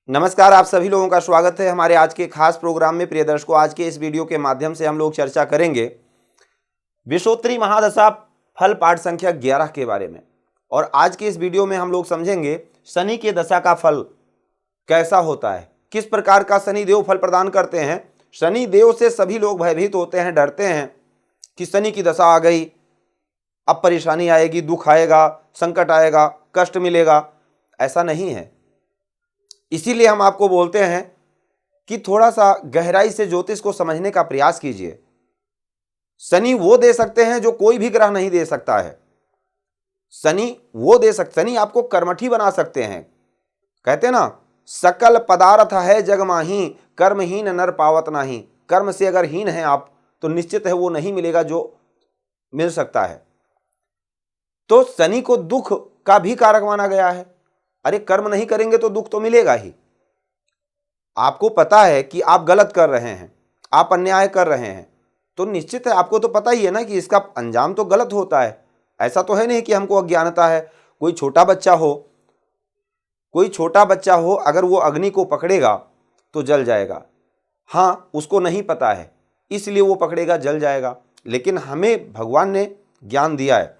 नमस्कार, आप सभी लोगों का स्वागत है हमारे आज के खास प्रोग्राम में। प्रिय दर्शकों, आज के इस वीडियो के माध्यम से हम लोग चर्चा करेंगे विषोत्तरी महादशा फल पाठ संख्या 11 के बारे में। और आज के इस वीडियो में हम लोग समझेंगे शनि के दशा का फल कैसा होता है, किस प्रकार का शनि देव फल प्रदान करते हैं। शनि देव से सभी लोग भयभीत होते हैं, डरते हैं कि शनि की दशा आ गई, अब परेशानी आएगी, दुख आएगा, संकट आएगा, कष्ट मिलेगा। ऐसा नहीं है। इसीलिए हम आपको बोलते हैं कि थोड़ा सा गहराई से ज्योतिष को समझने का प्रयास कीजिए। शनि वो दे सकते हैं जो कोई भी ग्रह नहीं दे सकता है। शनि आपको कर्मठी बना सकते हैं। कहते ना, सकल पदार्थ है जग माही, कर्महीन नर पावत नाही। कर्म से अगर हीन है आप तो निश्चित है वो नहीं मिलेगा जो मिल सकता है। तो शनि को दुख का भी कारक माना गया है। अरे कर्म नहीं करेंगे तो दुख तो मिलेगा ही। आपको पता है कि आप गलत कर रहे हैं, आप अन्याय कर रहे हैं, तो निश्चित है आपको तो पता ही है ना कि इसका अंजाम तो गलत होता है। ऐसा तो है नहीं कि हमको अज्ञानता है। कोई छोटा बच्चा हो अगर वो अग्नि को पकड़ेगा तो जल जाएगा। हाँ, उसको नहीं पता है इसलिए वो पकड़ेगा, जल जाएगा। लेकिन हमें भगवान ने ज्ञान दिया है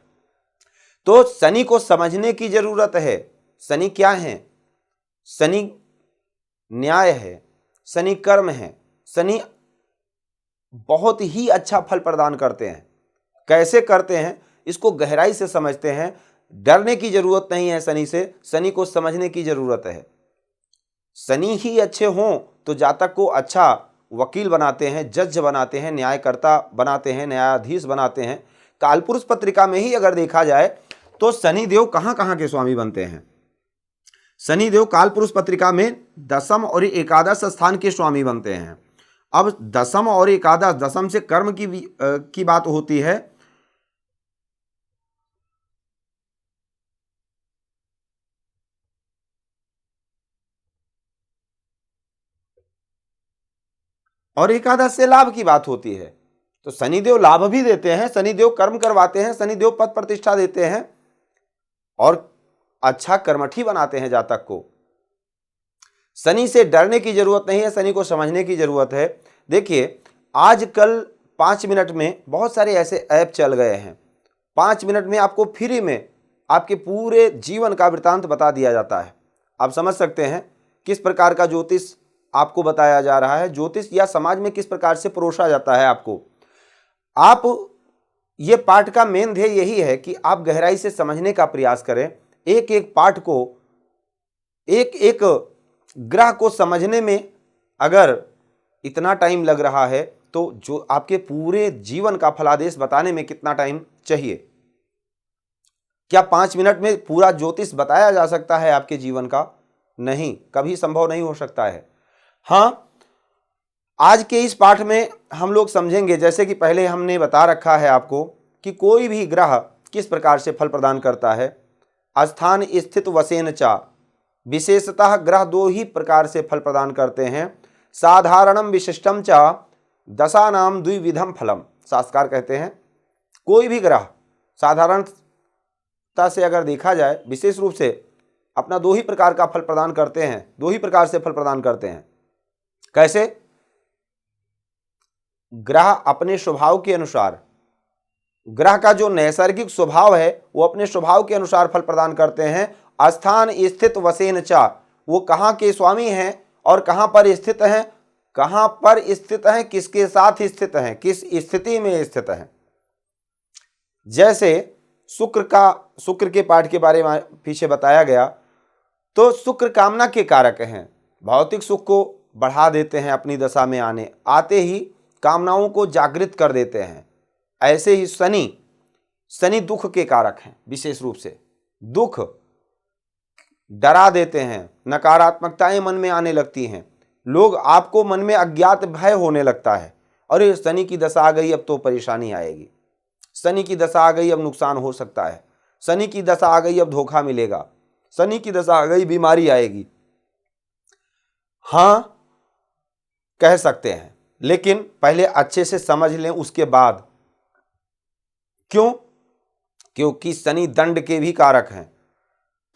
तो शनि को समझने की जरूरत है। शनि क्या है? शनि न्याय है, शनि कर्म है। शनि बहुत ही अच्छा फल प्रदान करते हैं। कैसे करते हैं इसको गहराई से समझते हैं। डरने की जरूरत नहीं है शनि से, शनि को समझने की जरूरत है। शनि ही अच्छे हों तो जातक को अच्छा वकील बनाते हैं, जज बनाते हैं, न्यायकर्ता बनाते हैं, न्यायाधीश बनाते हैं। कालपुरुष पत्रिका में ही अगर देखा जाए तो शनि देव कहां कहां के स्वामी बनते हैं। शनि देव कालपुरुष पत्रिका में दशम और एकादश स्थान के स्वामी बनते हैं। अब दशम और एकादश, दशम से कर्म की बात होती है। और एकादश से लाभ की बात होती है। तो शनिदेव लाभ भी देते हैं, शनिदेव कर्म करवाते हैं, शनिदेव पद प्रतिष्ठा देते हैं और अच्छा कर्मठी बनाते हैं जातक को। शनि से डरने की जरूरत नहीं है, शनि को समझने की जरूरत है। देखिए, आजकल 5 मिनट में बहुत सारे ऐसे ऐप चल गए हैं। 5 मिनट में आपको फ्री में आपके पूरे जीवन का वृतांत बता दिया जाता है। आप समझ सकते हैं किस प्रकार का ज्योतिष आपको बताया जा रहा है, ज्योतिष या समाज में किस प्रकार से परोसा जाता है आपको। आप ये पाठ का मेन ध्येय यही है कि आप गहराई से समझने का प्रयास करें। एक एक पाठ को, एक एक ग्रह को समझने में अगर इतना टाइम लग रहा है तो जो आपके पूरे जीवन का फलादेश बताने में कितना टाइम चाहिए? क्या 5 मिनट में पूरा ज्योतिष बताया जा सकता है आपके जीवन का? नहीं, कभी संभव नहीं हो सकता है। हाँ, आज के इस पाठ में हम लोग समझेंगे, जैसे कि पहले हमने बता रखा है आपको, कि कोई भी ग्रह किस प्रकार से फल प्रदान करता है। स्थान स्थित वसेन चा, विशेषतः ग्रह 2 ही प्रकार से फल प्रदान करते हैं। साधारणम विशिष्टम चा दशानाम द्विविधम फलम। शास्त्रकार कहते हैं कोई भी ग्रह साधारणता से अगर देखा जाए, विशेष रूप से अपना 2 ही प्रकार का फल प्रदान करते हैं, 2 ही प्रकार से फल प्रदान करते हैं। कैसे? ग्रह अपने स्वभाव के अनुसार, ग्रह का जो नैसर्गिक स्वभाव है वो अपने स्वभाव के अनुसार फल प्रदान करते हैं। स्थान स्थित वसेन चा, वो कहाँ के स्वामी हैं और कहाँ पर स्थित हैं, कहाँ पर स्थित हैं, किसके साथ स्थित हैं, किस स्थिति में स्थित हैं। जैसे शुक्र के पाठ के बारे में पीछे बताया गया, तो शुक्र कामना के कारक हैं, भौतिक सुख को बढ़ा देते हैं, अपनी दशा में आते ही कामनाओं को जागृत कर देते हैं। ऐसे ही शनि दुख के कारक हैं, विशेष रूप से दुख डरा देते हैं, नकारात्मकताएं मन में आने लगती हैं, लोग आपको मन में अज्ञात भय होने लगता है। अरे शनि की दशा आ गई, अब तो परेशानी आएगी, शनि की दशा आ गई, अब नुकसान हो सकता है, शनि की दशा आ गई, अब धोखा मिलेगा, शनि की दशा आ गई, बीमारी आएगी। हाँ, कह सकते हैं, लेकिन पहले अच्छे से समझ लें उसके बाद। क्यों? क्योंकि शनि दंड के भी कारक हैं।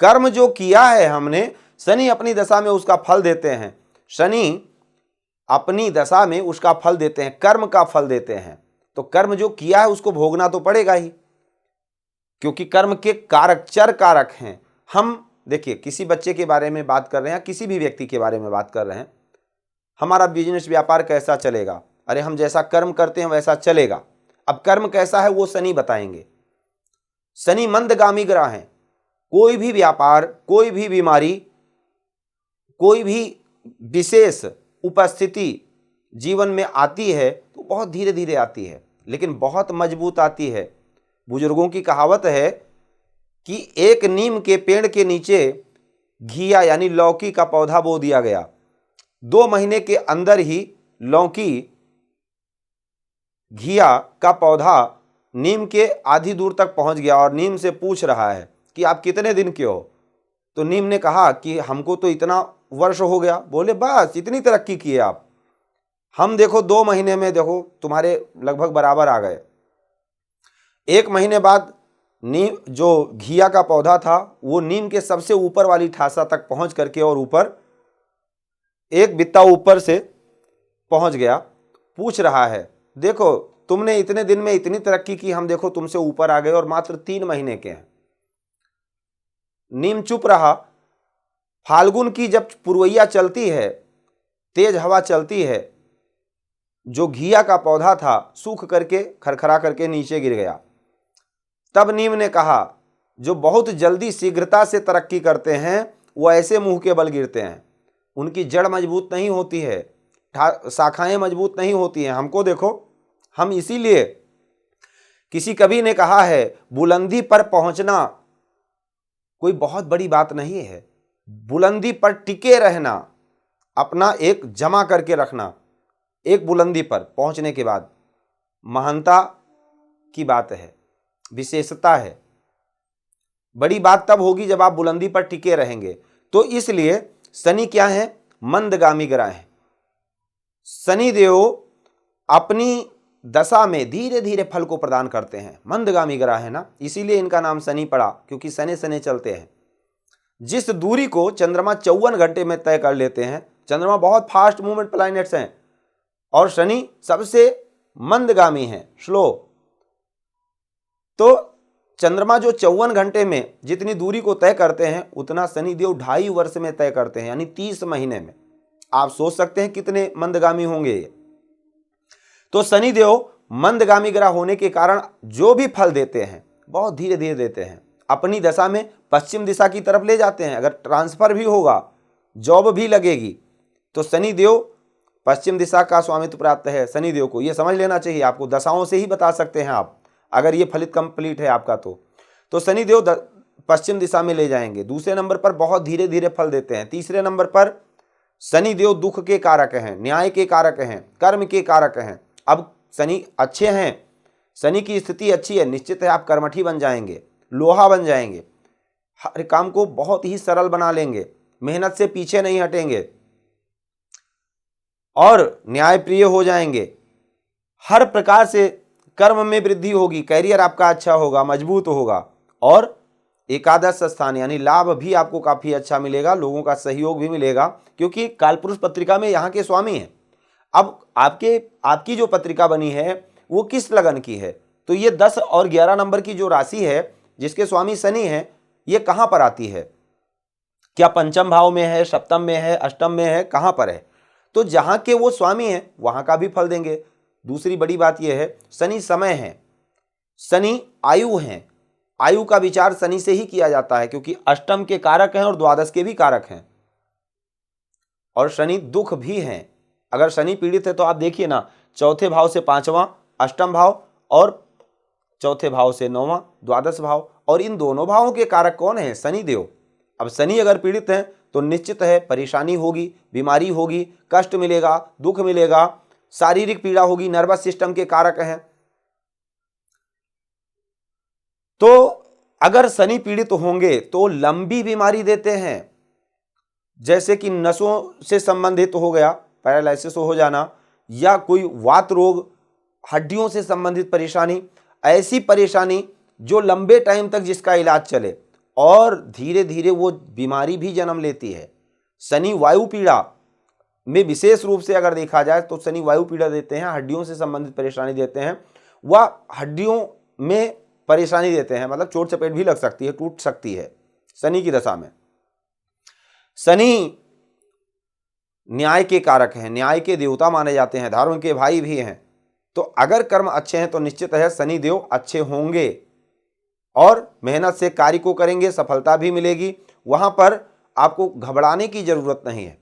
कर्म जो किया है हमने, शनि अपनी दशा में उसका फल देते हैं, शनि अपनी दशा में उसका फल देते हैं, कर्म का फल देते हैं। तो कर्म जो किया है उसको भोगना तो पड़ेगा ही, क्योंकि कर्म के कारक चर कारक हैं। हम देखिए किसी बच्चे के बारे में बात कर रहे हैं, किसी भी व्यक्ति के बारे में बात कर रहे हैं, हमारा बिजनेस व्यापार कैसा चलेगा, अरे हम जैसा कर्म करते हैं वैसा चलेगा। अब कर्म कैसा है वो शनि बताएंगे। शनि मंदगामी ग्रह हैं। कोई भी व्यापार, कोई भी बीमारी, कोई भी विशेष उपस्थिति जीवन में आती है तो बहुत धीरे धीरे आती है, लेकिन बहुत मजबूत आती है। बुजुर्गों की कहावत है कि एक नीम के पेड़ के नीचे घिया यानी लौकी का पौधा बो दिया गया, 2 महीने के अंदर ही लौकी घिया का पौधा नीम के आधी दूर तक पहुंच गया और नीम से पूछ रहा है कि आप कितने दिन के हो। तो नीम ने कहा कि हमको तो इतना वर्ष हो गया। बोले बस इतनी तरक्की की है आप, हम देखो 2 महीने में देखो तुम्हारे लगभग बराबर आ गए। 1 महीने बाद नीम जो घिया का पौधा था वो नीम के सबसे ऊपर वाली ठासा तक पहुंच करके और ऊपर एक बित्ता ऊपर से पहुंच गया। पूछ रहा है देखो तुमने इतने दिन में इतनी तरक्की की, हम देखो तुमसे ऊपर आ गए और मात्र 3 महीने के हैं। नीम चुप रहा। फाल्गुन की जब पुरवैया चलती है, तेज हवा चलती है, जो घिया का पौधा था सूख करके खरखरा करके नीचे गिर गया। तब नीम ने कहा जो बहुत जल्दी शीघ्रता से तरक्की करते हैं वो ऐसे मुंह के बल गिरते हैं, उनकी जड़ मजबूत नहीं होती है, शाखाएं मजबूत नहीं होती हैं। हमको देखो, हम इसीलिए किसी कवि ने कहा है बुलंदी पर पहुंचना कोई बहुत बड़ी बात नहीं है, बुलंदी पर टिके रहना, अपना एक जमा करके रखना, एक बुलंदी पर पहुंचने के बाद महानता की बात है, विशेषता है। बड़ी बात तब होगी जब आप बुलंदी पर टिके रहेंगे। तो इसलिए शनि क्या है? मंदगामी ग्रह है। शनि देव अपनी दशा में धीरे धीरे फल को प्रदान करते हैं। मंदगामी ग्रह है ना, इसीलिए इनका नाम शनि पड़ा, क्योंकि शनि शनि चलते हैं। जिस दूरी को चंद्रमा 54 घंटे में तय कर लेते हैं, चंद्रमा बहुत फास्ट मूवमेंट प्लैनेट्स हैं और शनि सबसे मंदगामी है, स्लो। तो चंद्रमा जो 54 घंटे में जितनी दूरी को तय करते हैं उतना शनिदेव 2.5 वर्ष में तय करते हैं, यानी 30 महीने में। आप सोच सकते हैं कितने मंदगामी होंगे ये। तो शनिदेव मंदगामी ग्रह होने के कारण जो भी फल देते हैं बहुत धीरे धीरे देते हैं। अपनी दशा में पश्चिम दिशा की तरफ ले जाते हैं। अगर ट्रांसफर भी होगा, जॉब भी लगेगी, तो शनिदेव पश्चिम दिशा का स्वामित्व प्राप्त है शनिदेव को। यह समझ लेना चाहिए आपको, दशाओं से ही बता सकते हैं आप, अगर ये फलित कंप्लीट है आपका तो शनिदेव पश्चिम दिशा में ले जाएंगे। दूसरे नंबर पर बहुत धीरे धीरे फल देते हैं। तीसरे नंबर पर शनिदेव दुख के कारक हैं, न्याय के कारक हैं, कर्म के कारक हैं। अब शनि अच्छे हैं, शनि की स्थिति अच्छी है, निश्चित है आप कर्मठी बन जाएंगे, लोहा बन जाएंगे, हर काम को बहुत ही सरल बना लेंगे, मेहनत से पीछे नहीं हटेंगे और न्यायप्रिय हो जाएंगे। हर प्रकार से कर्म में वृद्धि होगी, कैरियर आपका अच्छा होगा, मजबूत होगा और एकादश स्थान यानी लाभ भी आपको काफी अच्छा मिलेगा, लोगों का सहयोग भी मिलेगा, क्योंकि कालपुरुष पत्रिका में यहाँ के स्वामी हैं। अब आपकी जो पत्रिका बनी है वो किस लगन की है? तो ये 10 और 11 नंबर की जो राशि है जिसके स्वामी शनि है, ये कहां पर आती है? क्या पंचम भाव में है, सप्तम में है, अष्टम में है, कहां पर है? तो जहां के वो स्वामी हैं वहां का भी फल देंगे। दूसरी बड़ी बात यह है, शनि समय है, शनि आयु है। आयु का विचार शनि से ही किया जाता है, क्योंकि अष्टम के कारक हैं और द्वादश के भी कारक हैं। और शनि दुख भी हैं। अगर शनि पीड़ित है तो आप देखिए ना, चौथे भाव से 5वां अष्टम भाव और चौथे भाव से 9वां द्वादश भाव, और इन दोनों भावों के कारक कौन है? शनि देव। अब शनि अगर पीड़ित हैं तो निश्चित है परेशानी होगी, बीमारी होगी, कष्ट मिलेगा, दुख मिलेगा, शारीरिक पीड़ा होगी, नर्वस सिस्टम के कारक हैं। तो अगर शनि पीड़ित होंगे तो लंबी बीमारी देते हैं, जैसे कि नसों से संबंधित हो गया, पैरालिसिस हो जाना, या कोई वात रोग, हड्डियों से संबंधित परेशानी, ऐसी परेशानी जो लंबे टाइम तक जिसका इलाज चले, और धीरे धीरे वो बीमारी भी जन्म लेती है। शनि वायु पीड़ा में विशेष रूप से अगर देखा जाए तो शनि वायु पीड़ा देते हैं, हड्डियों से संबंधित परेशानी देते हैं, वह हड्डियों में परेशानी देते हैं, मतलब चोट चपेट भी लग सकती है, टूट सकती है शनि की दशा में। शनि न्याय के कारक हैं, न्याय के देवता माने जाते हैं, धर्म के भाई भी हैं। तो अगर कर्म अच्छे हैं तो निश्चित है शनि देव अच्छे होंगे और मेहनत से कार्य को करेंगे, सफलता भी मिलेगी। वहां पर आपको घबराने की जरूरत नहीं है।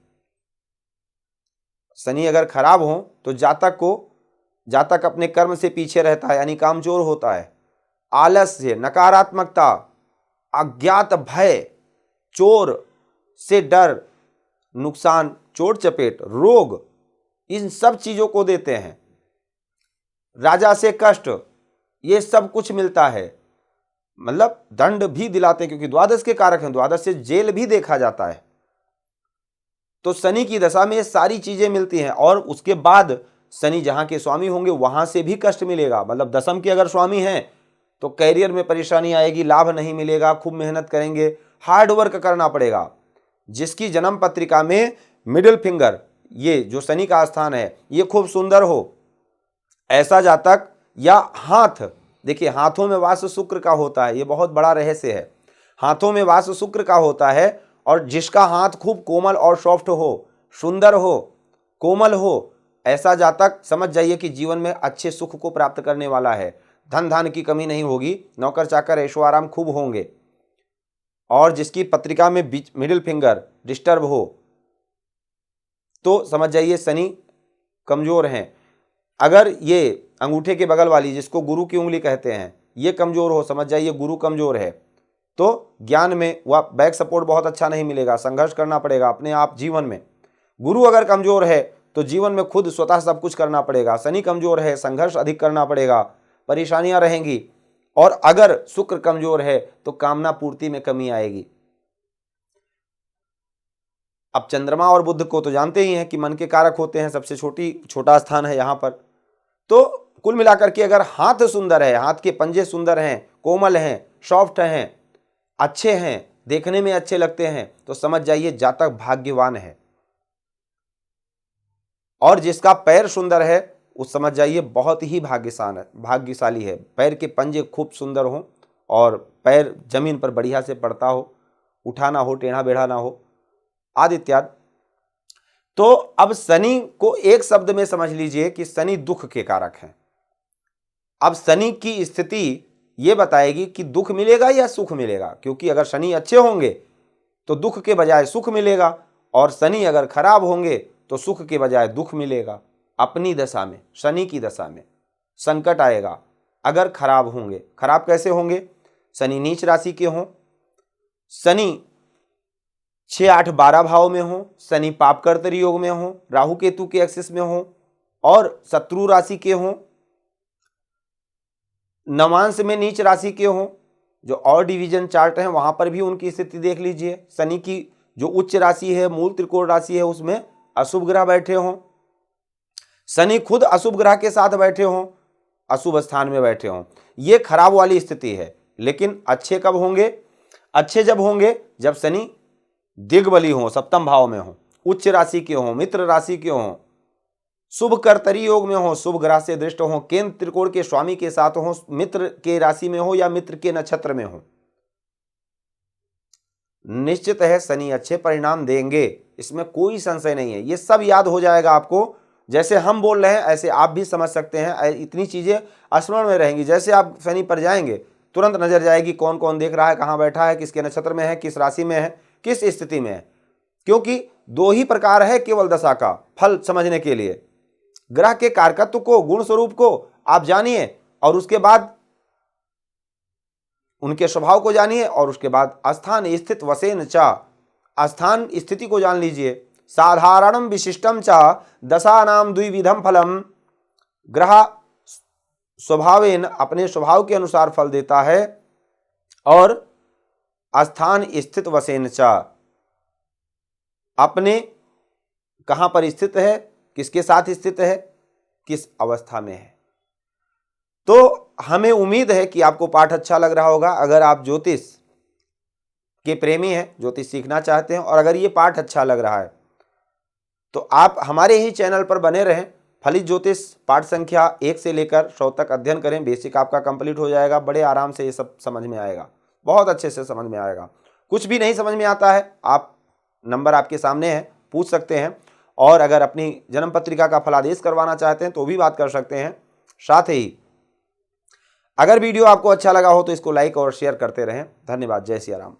शनि अगर खराब हो तो जातक अपने कर्म से पीछे रहता है, यानी कामचोर होता है। आलस्य, नकारात्मकता, अज्ञात भय, चोर से डर, नुकसान, चोट चपेट, रोग, इन सब चीजों को देते हैं। राजा से कष्ट, ये सब कुछ मिलता है, मतलब दंड भी दिलाते हैं, क्योंकि द्वादश के कारक हैं, द्वादश से जेल भी देखा जाता है। तो शनि की दशा में ये सारी चीजें मिलती हैं। और उसके बाद शनि जहां के स्वामी होंगे वहां से भी कष्ट मिलेगा। मतलब दशम के अगर स्वामी हैं तो कैरियर में परेशानी आएगी, लाभ नहीं मिलेगा, खूब मेहनत करेंगे, हार्ड वर्क करना पड़ेगा। जिसकी जन्म पत्रिका में मिडिल फिंगर, ये जो शनि का स्थान है, ये खूब सुंदर हो, ऐसा जातक, या हाथ, देखिए हाथों में वास शुक्र का होता है, ये बहुत बड़ा रहस्य है। हाथों में वास शुक्र का होता है, और जिसका हाथ खूब कोमल और सॉफ्ट हो, सुंदर हो, कोमल हो, ऐसा जातक समझ जाइए कि जीवन में अच्छे सुख को प्राप्त करने वाला है। धन धान की कमी नहीं होगी, नौकर चाकर ऐशो आराम खूब होंगे। और जिसकी पत्रिका में मिडिल फिंगर डिस्टर्ब हो तो समझ जाइए शनि कमजोर हैं। अगर ये अंगूठे के बगल वाली, जिसको गुरु की उंगली कहते हैं, ये कमजोर हो, समझ जाइए गुरु कमजोर है। तो ज्ञान में वह बैक सपोर्ट बहुत अच्छा नहीं मिलेगा, संघर्ष करना पड़ेगा अपने आप जीवन में। गुरु अगर कमजोर है तो जीवन में खुद स्वतः सब कुछ करना पड़ेगा। शनि कमजोर है, संघर्ष अधिक करना पड़ेगा, परेशानियां रहेंगी। और अगर शुक्र कमजोर है तो कामना पूर्ति में कमी आएगी। अब चंद्रमा और बुध को तो जानते ही हैं कि मन के कारक होते हैं, सबसे छोटा स्थान है यहाँ पर। तो कुल मिलाकर के अगर हाथ सुंदर है, हाथ के पंजे सुंदर हैं, कोमल हैं, सॉफ्ट हैं, अच्छे हैं, देखने में अच्छे लगते हैं, तो समझ जाइए जातक भाग्यवान है। और जिसका पैर सुंदर है उस समझ जाइए बहुत ही भाग्यशाली है। पैर के पंजे खूब सुंदर हो और पैर जमीन पर बढ़िया से पड़ता हो, उठा ना हो, टेढ़ा बेढ़ा ना हो, आदि इत्यादि। तो अब शनि को एक शब्द में समझ लीजिए कि शनि दुख के कारक हैं। अब शनि की स्थिति ये बताएगी कि दुख मिलेगा या सुख मिलेगा, क्योंकि अगर शनि अच्छे होंगे तो दुख के बजाय सुख मिलेगा, और शनि अगर खराब होंगे तो सुख के बजाय दुख मिलेगा। अपनी दशा में, शनि की दशा में संकट आएगा अगर खराब होंगे। खराब कैसे होंगे? शनि नीच राशि के हों, शनि 6, 8, 12 भाव में हो, शनि पाप कर्तरी योग में हो, राहु केतु के एक्सिस में हो, और शत्रु राशि के हों, नवांश में नीच राशि के हों, जो और डिवीजन चार्ट है वहां पर भी उनकी स्थिति देख लीजिए। शनि की जो उच्च राशि है, मूल त्रिकोण राशि है, उसमें अशुभ ग्रह बैठे हों, शनि खुद अशुभ ग्रह के साथ बैठे हों, अशुभ स्थान में बैठे हों, ये खराब वाली स्थिति है। लेकिन अच्छे कब होंगे? अच्छे जब होंगे जब शनि दिग्बली हो, सप्तम भाव में हो, उच्च राशि के हो, मित्र राशि के हो, शुभ कर्तरी योग में हो, शुभ ग्रह से दृष्ट हो, केंद्र त्रिकोण के स्वामी के साथ हो, मित्र के राशि में हो या मित्र के नक्षत्र में हो, निश्चित है शनि अच्छे परिणाम देंगे, इसमें कोई संशय नहीं है। ये सब याद हो जाएगा आपको। जैसे हम बोल रहे हैं ऐसे आप भी समझ सकते हैं, इतनी चीजें स्मरण में रहेंगी। जैसे आप शनि पर जाएंगे तुरंत नजर जाएगी कौन कौन देख रहा है, कहां बैठा है, किसके नक्षत्र में है, किस राशि में है, किस स्थिति में है। क्योंकि 2 ही प्रकार है केवल दशा का फल समझने के लिए। ग्रह के कारकत्व को, गुण स्वरूप को आप जानिए, और उसके बाद उनके स्वभाव को जानिए, और उसके बाद स्थान स्थित वसेन चा, स्थान स्थिति को जान लीजिए। साधारणम विशिष्टम चा दशानाम द्विविधम फलम, ग्रह स्वभावेन अपने स्वभाव के अनुसार फल देता है, और स्थान स्थित वसेन चा अपने कहां पर स्थित है, किसके साथ स्थित है, किस अवस्था में है। तो हमें उम्मीद है कि आपको पाठ अच्छा लग रहा होगा। अगर आप ज्योतिष के प्रेमी हैं, ज्योतिष सीखना चाहते हैं, और अगर ये पाठ अच्छा लग रहा है तो आप हमारे ही चैनल पर बने रहें। फलित ज्योतिष पाठ संख्या 1 से लेकर 100 तक अध्ययन करें। बेसिक आपका कंप्लीट हो जाएगा, बड़े आराम से ये सब समझ में आएगा, बहुत अच्छे से समझ में आएगा। कुछ भी नहीं समझ में आता है, आप नंबर आपके सामने है, पूछ सकते हैं। और अगर अपनी जन्म पत्रिका का फलादेश करवाना चाहते हैं तो भी बात कर सकते हैं। साथ ही अगर वीडियो आपको अच्छा लगा हो तो इसको लाइक और शेयर करते रहें। धन्यवाद। जय सिया राम।